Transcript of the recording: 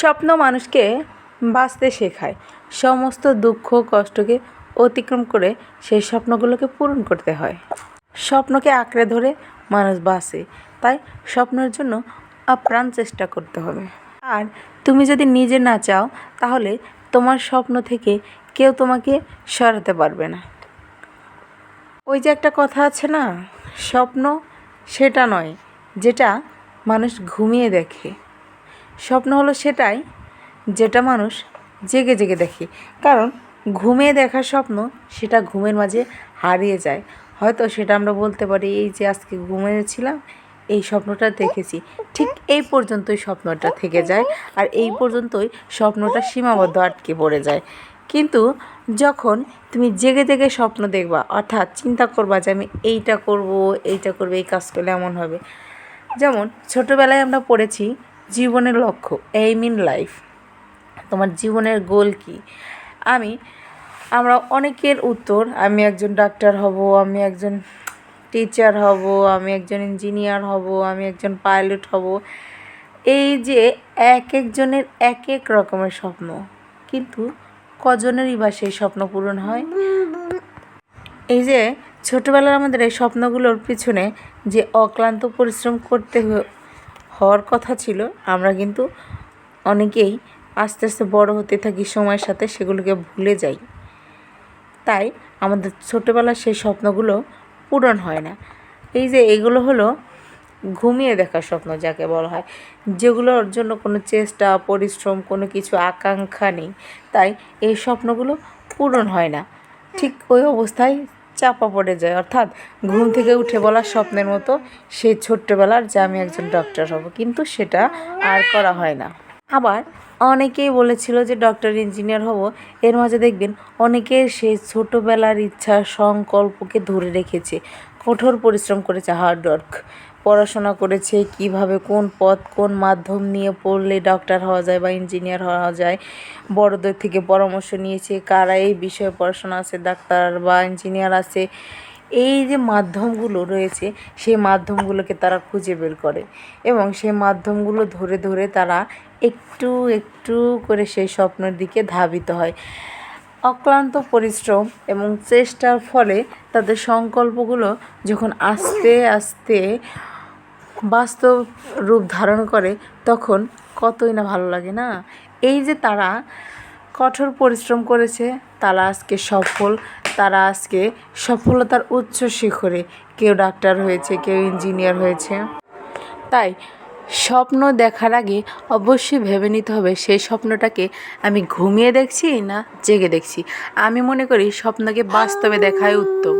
স্বপ্ন মানুষকে বাঁচতে শেখায়। সমস্ত দুঃখ কষ্টকে অতিক্রম করে সেই স্বপ্নগুলোকে পূরণ করতে হয়। স্বপ্নকে আঁকড়ে ধরে মানুষ বাঁচে, তাই স্বপ্নের জন্য আপ্রাণ চেষ্টা করতে হবে। আর তুমি যদি নিজে না চাও, তাহলে তোমার স্বপ্ন থেকে কেউ তোমাকে সরাতে পারবে না। ওই যে একটা কথা আছে না, স্বপ্ন সেটা নয় যেটা মানুষ ঘুমিয়ে দেখে, স্বপ্ন হলো সেটাই যেটা মানুষ জেগে জেগে দেখে। কারণ ঘুমিয়ে দেখার স্বপ্ন সেটা ঘুমের মাঝে হারিয়ে যায়। হয়তো সেটা আমরা বলতে পারি, এই যে আজকে ঘুমিয়েছিলাম, এই স্বপ্নটা দেখেছি, ঠিক এই পর্যন্তই স্বপ্নটা থেকে যায়। আর এই পর্যন্তই স্বপ্নটা সীমাবদ্ধ আটকে পড়ে যায়। কিন্তু যখন তুমি জেগে জেগে স্বপ্ন দেখবা, অর্থাৎ চিন্তা করবা যে আমি এইটা করব, এই কাজ করলে এমন হবে। যেমন ছোটোবেলায় আমরা পড়েছি জীবনের লক্ষ্য, এইম ইন লাইফ, তোমার জীবনের গোল কী। আমরা অনেকের উত্তর, আমি একজন ডাক্তার হব, আমি একজন টিচার হব, আমি একজন ইঞ্জিনিয়ার হব, আমি একজন পাইলট হব। এই যে এক একজনের এক এক রকমের স্বপ্ন, কিন্তু কজনেরই বা সেই স্বপ্ন পূরণ হয়? এই যে ছোটোবেলার আমাদের এই স্বপ্নগুলোর পিছনে যে অক্লান্ত পরিশ্রম করতে হওয়ার কথা ছিল, আমরা কিন্তু অনেকেই আস্তে আস্তে বড় হতে থাকি, সময়ের সাথে সেগুলোকে ভুলে যাই। তাই আমাদের ছোটোবেলার সেই স্বপ্নগুলো পূরণ হয় না। এই যে এগুলো হলো ঘুমিয়ে দেখার স্বপ্ন যাকে বলা হয়, যেগুলোর জন্য কোনো চেষ্টা পরিশ্রম কোনো কিছু আকাঙ্ক্ষা নেই, তাই এই স্বপ্নগুলো পূরণ হয় না। ঠিক ওই অবস্থায় চাপা পড়ে যায়, অর্থাৎ ঘুম থেকে উঠে বলার স্বপ্নের মতো সেই ছোট্টবেলার যে আমি একজন ডক্টর হব, কিন্তু সেটা আর করা হয় না। আবার অনেকেই বলেছিল যে ডক্টর ইঞ্জিনিয়ার হব, এর মাঝে দেখবেন অনেকের সেই ছোটোবেলার ইচ্ছা সংকল্পকে ধরে রেখেছে, কঠোর পরিশ্রম করেছে, হার্ডওয়ার্ক, পড়াশোনা করেছে কিভাবে কোন পথ কোন মাধ্যম নিয়ে পড়লে ডক্টর হওয়া যায় বা ইঞ্জিনিয়ার হওয়া যায়। বড়দের থেকে পরামর্শ নিয়েছে, কারা এই বিষয়ে পড়াশোনা আছে, ডাক্তার বা ইঞ্জিনিয়ার আছে। এই যে মাধ্যমগুলো রয়েছে, সেই মাধ্যমগুলোকে তারা খুঁজে বের করে এবং সেই মাধ্যমগুলো ধরে ধরে তারা একটু একটু করে সেই স্বপ্নের দিকে ধাবিত হয়। অক্লান্ত পরিশ্রম এবং চেষ্টার ফলে তাদের সংকল্পগুলো যখন আস্তে আস্তে বাস্তব রূপ ধারণ করে, তখন কতই না ভালো লাগে না। এই যে তারা কঠোর পরিশ্রম করেছে, তারা আজকে সফল, তারা আজকে সফলতার উচ্চ শিখরে, কেউ ডাক্তার হয়েছে, কেউ ইঞ্জিনিয়ার হয়েছে। তাই স্বপ্ন দেখার আগে অবশ্যই ভেবে নিতে হবে সেই স্বপ্নটাকে আমি ঘুমিয়ে দেখছি না জেগে দেখছি। আমি মনে করি স্বপ্নকে বাস্তবে দেখাই উত্তম।